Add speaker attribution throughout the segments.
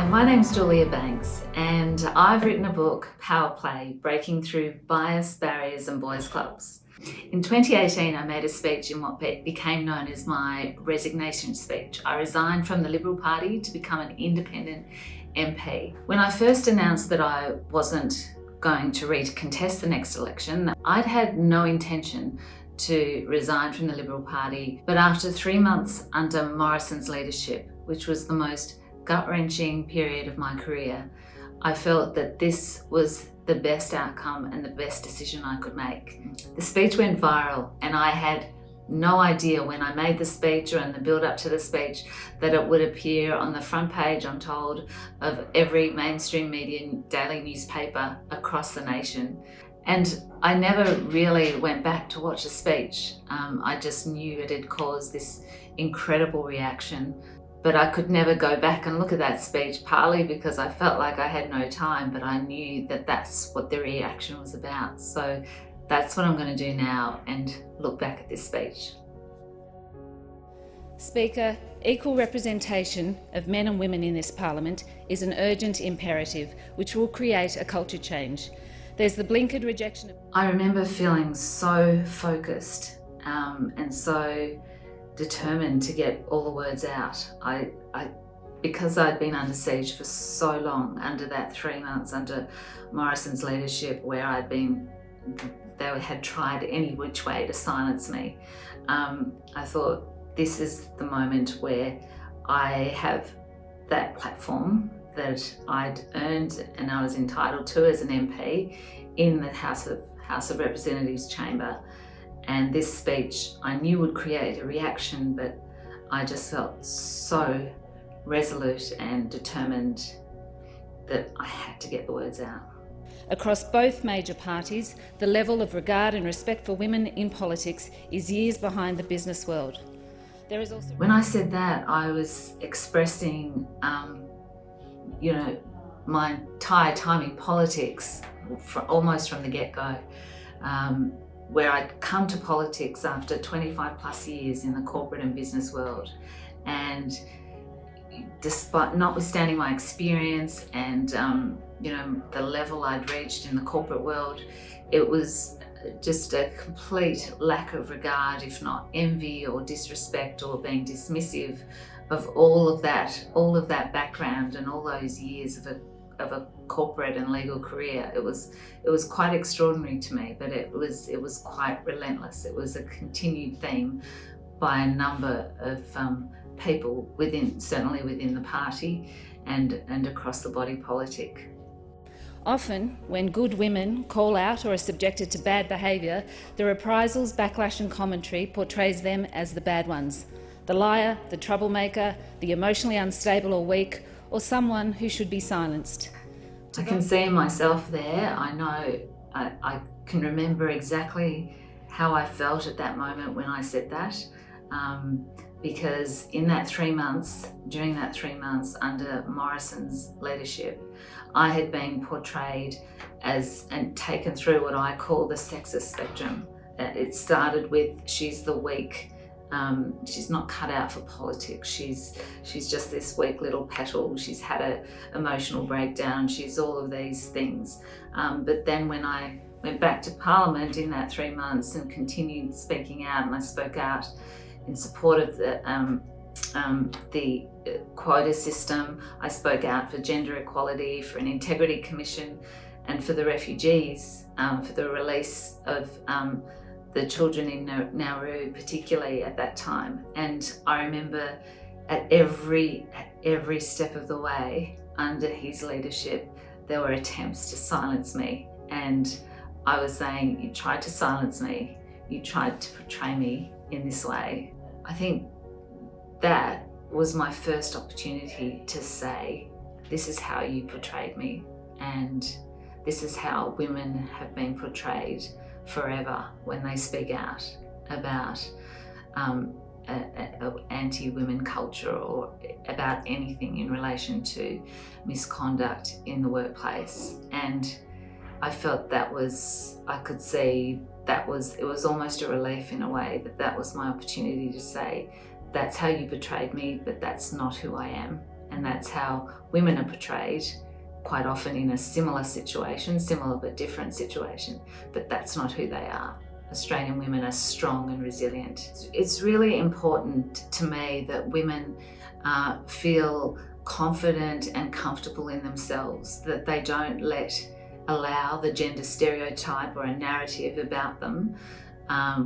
Speaker 1: Hi, my name's Julia Banks, and I've written a book, Power Play: Breaking Through Bias, Barriers and Boys Clubs. In 2018, I made a speech in what became known as my resignation speech. I resigned from the Liberal Party to become an independent MP. When I first announced that I wasn't going to recontest the next election, I'd had no intention to resign from the Liberal Party, but after 3 months under Morrison's leadership, which was the most gut-wrenching period of my career, I felt that this was the best outcome and the best decision I could make. The speech went viral, and I had no idea when I made the speech or in the build-up to the speech that it would appear on the front page, I'm told, of every mainstream media daily newspaper across the nation. And I never really went back to watch the speech. I just knew it had caused this incredible reaction. But I could never go back and look at that speech, partly because I felt like I had no time, but I knew that that's what the reaction was about. So that's what I'm going to do now, and look back at this speech.
Speaker 2: Speaker, equal representation of men and women in this Parliament is an urgent imperative which will create a culture change. There's the blinkered rejection of...
Speaker 1: I remember feeling so focused and so determined to get all the words out. Because I'd been under siege for so long, under that 3 months under Morrison's leadership, where they had tried any which way to silence me. I thought, this is the moment where I have that platform that I'd earned and I was entitled to as an MP in the House of Representatives chamber. And this speech I knew would create a reaction, but I just felt so resolute and determined that I had to get the words out.
Speaker 2: Across both major parties, the level of regard and respect for women in politics is years behind the business world. There is also...
Speaker 1: When I said that, I was expressing, my entire time in politics, almost from the get-go. Where I'd come to politics after 25 plus years in the corporate and business world. And notwithstanding my experience and the level I'd reached in the corporate world, it was just a complete lack of regard, if not envy or disrespect or being dismissive of all of that background and all those years of a corporate and legal career. It was quite extraordinary to me, but it was quite relentless. It was a continued theme by a number of people certainly within the party and across the body politic.
Speaker 2: Often, when good women call out or are subjected to bad behaviour, the reprisals, backlash and commentary portrays them as the bad ones. The liar, the troublemaker, the emotionally unstable or weak, or someone who should be silenced.
Speaker 1: I can see myself there. I know I can remember exactly how I felt at that moment when I said that, because in that 3 months, during that 3 months under Morrison's leadership, I had been portrayed as and taken through what I call the sexist spectrum. It started with, she's the weak. She's not cut out for politics. She's just this weak little petal. She's had an emotional breakdown. She's all of these things. But then when I went back to Parliament in that 3 months and continued speaking out, and I spoke out in support of the quota system, I spoke out for gender equality, for an integrity commission, and for the refugees, for the release of the children in Nauru, particularly at that time. And I remember at every step of the way under his leadership, there were attempts to silence me. And I was saying, you tried to silence me, you tried to portray me in this way. I think that was my first opportunity to say, this is how you portrayed me, and this is how women have been portrayed forever when they speak out about anti-women culture or about anything in relation to misconduct in the workplace. And I felt it was almost a relief in a way that was my opportunity to say, that's how you portrayed me, but that's not who I am. and that's how women are portrayed quite often in a similar situation, similar but different situation, but that's not who they are. Australian women are strong and resilient. It's really important to me that women feel confident and comfortable in themselves, that they don't allow the gender stereotype or a narrative about them,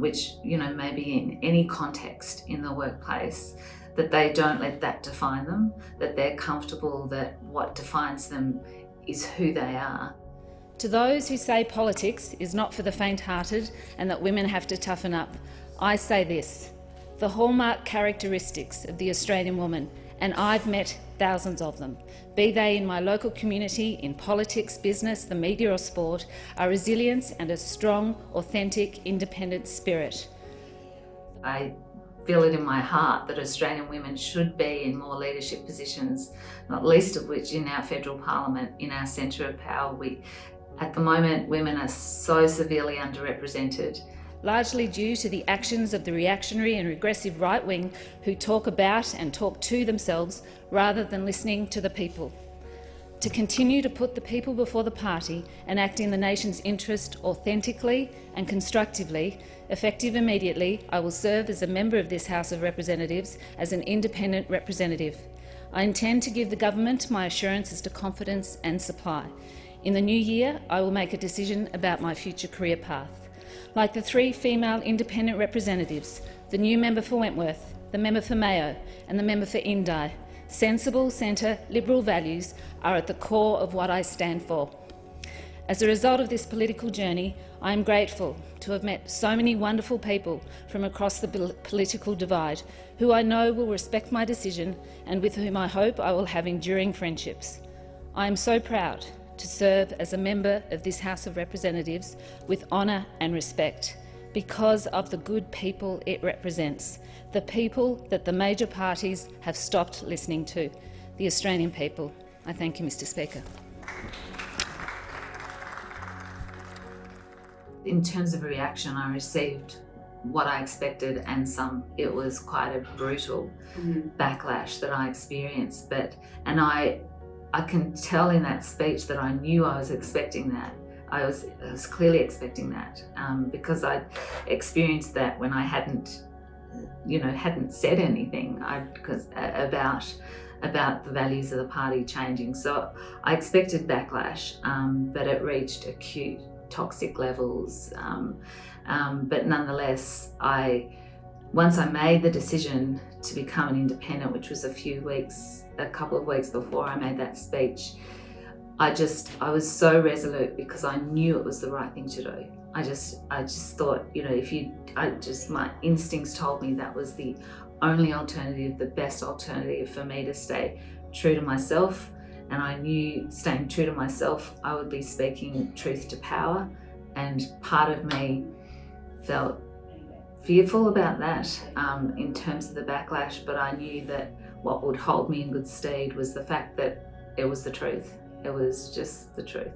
Speaker 1: which maybe in any context in the workplace, that they don't let that define them, that they're comfortable that what defines them is who they are.
Speaker 2: To those who say politics is not for the faint-hearted and that women have to toughen up, I say this: the hallmark characteristics of the Australian woman, and I've met thousands of them, be they in my local community, in politics, business, the media or sport, are resilience and a strong, authentic, independent spirit.
Speaker 1: I feel it in my heart that Australian women should be in more leadership positions, not least of which in our federal parliament, in our centre of power. At the moment, women are so severely underrepresented.
Speaker 2: Largely due to the actions of the reactionary and regressive right wing who talk about and talk to themselves rather than listening to the people. To continue to put the people before the party and act in the nation's interest authentically and constructively, effective immediately, I will serve as a member of this House of Representatives as an independent representative. I intend to give the government my assurances to confidence and supply. In the new year, I will make a decision about my future career path. Like the 3 female independent representatives, the new member for Wentworth, the member for Mayo and the member for Indi, sensible centre Liberal values are at the core of what I stand for. As a result of this political journey, I am grateful to have met so many wonderful people from across the political divide who I know will respect my decision and with whom I hope I will have enduring friendships. I am so proud to serve as a member of this House of Representatives with honour and respect because of the good people it represents, the people that the major parties have stopped listening to, the Australian people. I thank you, Mr. Speaker.
Speaker 1: In terms of a reaction, I received what I expected and some. It was quite a brutal backlash that I experienced, and I can tell in that speech that I knew I was expecting that. I was clearly expecting that because I'd experienced that when I hadn't said anything about the values of the party changing. So I expected backlash, but it reached acute toxic levels. But nonetheless, once I made the decision to become an independent, which was a couple of weeks before I made that speech, I was so resolute because I knew it was the right thing to do. I just thought, my instincts told me that was the only alternative, the best alternative for me to stay true to myself. And I knew staying true to myself, I would be speaking truth to power. And part of me felt fearful about that in terms of the backlash, but I knew that what would hold me in good stead was the fact that it was the truth. It was just the truth.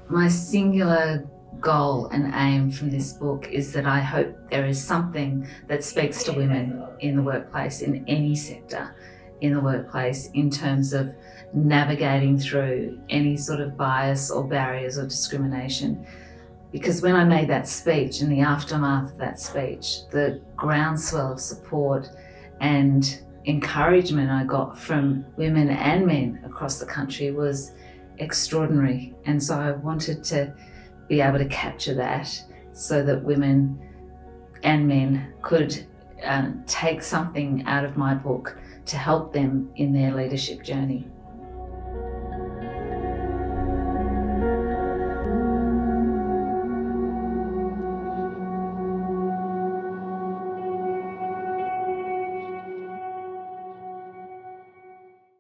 Speaker 1: My singular goal and aim from this book is that I hope there is something that speaks to women in the workplace, in any sector in the workplace, in terms of navigating through any sort of bias or barriers or discrimination. Because when I made that speech, in the aftermath of that speech, the groundswell of support and encouragement I got from women and men across the country was extraordinary. And so I wanted to be able to capture that so that women and men could take something out of my book to help them in their leadership journey.